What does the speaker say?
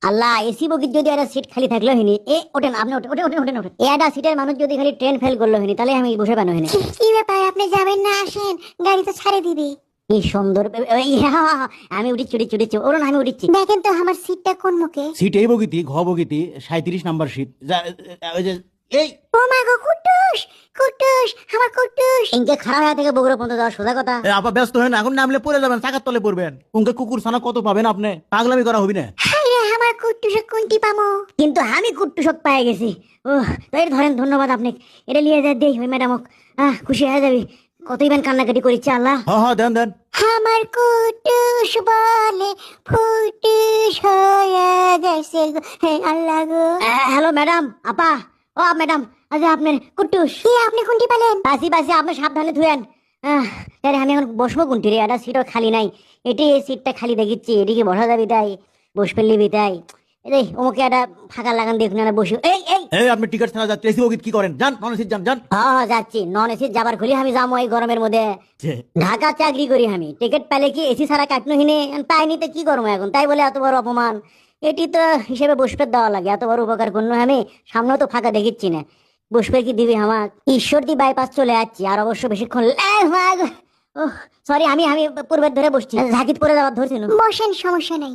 আল্লাহ, AC বগির যদি একটা seat খালি থাকলো হিনি, এ ওঠেন আপনি, ওঠেন ওঠেন ওঠেন ওঠেন ওঠেন। একটা সিটের মানুষ যদি খালি ট্রেন ফেল করলো হিনি, তাহলে আমি বসে পানো হিনি। কি ব্যাপার, আপনি যাবেন না? আসেন, গাড়ি তো ছাড়ে দিবে। কি সুন্দর আমি উঠিচ্ছি উঠিচ্ছি উঠিচ্ছি, ওরন আমি উঠিচ্ছি। দেখেন তো আমার সিটটা কোন মুখে। সিট এই বগিতি, ঘ বগিতি, 37 নাম্বার সিট। ওই যে এই ও মা গো, কুট্টুস কুট্টুস, আমার কুট্টুস। ইনকে খারাপ হয়ে থেকে বগুড়া পর্যন্ত যাওয়া সোজা কথা। আপা ব্যস্ত হয় না, এখন নামলে পড়ে যাবেন, চাকার তলে পড়বেন। উনকে কুকুর ছানা কত পাবেন আপনি? পাগলামি করা হবি না। হাই রে, আমার কুট্টুসে কোনটি পামো? কিন্তু আমি কুট্টুসক পেয়ে গেছি। ও তাই ধরেন, ধন্যবাদ আপনি। এটা নিয়ে যা দেই ওই ম্যাডামক, খুশি হয়ে যাবি। কতই বেন কান্নাকাটি করিচ্ছে আল্লাহ। দেন দেন। আমার কুট্টুস বলে ফুটুস হয়ে গেছে গো, হে আল্লাহ গো। হ্যালো ম্যাডাম, আপা, ও ম্যাডাম, আচ্ছা আপনার কুট্টুস। কি, আপনি কোনটি পেলেন? বাসি বাসি আপনি সাবধানে ধুয়েন। আরে আমি এখন বসবো কোনটি রে? একটা সিটও খালি নাই। এটি এই সিটটা খালি দেখিচ্ছি, এদিকে বসা যাবি তাই, বস ফেললি তাই। এই ওমকে একটা ফাঁকা লাগান দেখুন, না বসে। এই এই এই আপনি টিকিট ছাড়া যাচ্ছে, এসি বগিত কি করেন? যান, নন এসি যান যান। হ্যাঁ যাচ্ছি, নন এসি যাবার খুলি আমি যাবো এই গরমের মধ্যে। ঢাকা চাকরি করি আমি, টিকিট পেলে কি এসি ছাড়া কাটনো হিনে? পাইনি তো কি করবো এখন? তাই বলে এত বড় অপমান? এটি তো হিসেবে বসবে দেওয়া লাগে। এত বড় উপকার করলো আমি, সামনেও তো ফাঁকা দেখিচ্ছি না, বসবে কি দিবি আমার? ঈশ্বরদী বাইপাস চলে যাচ্ছি, আর অবশ্য বেশিক্ষণ। ও সরি, আমি আমি পূর্বের ধরে বসছি, ঝাঁকিত পরে যাওয়ার ধরছি না। বসেন, সমস্যা নেই।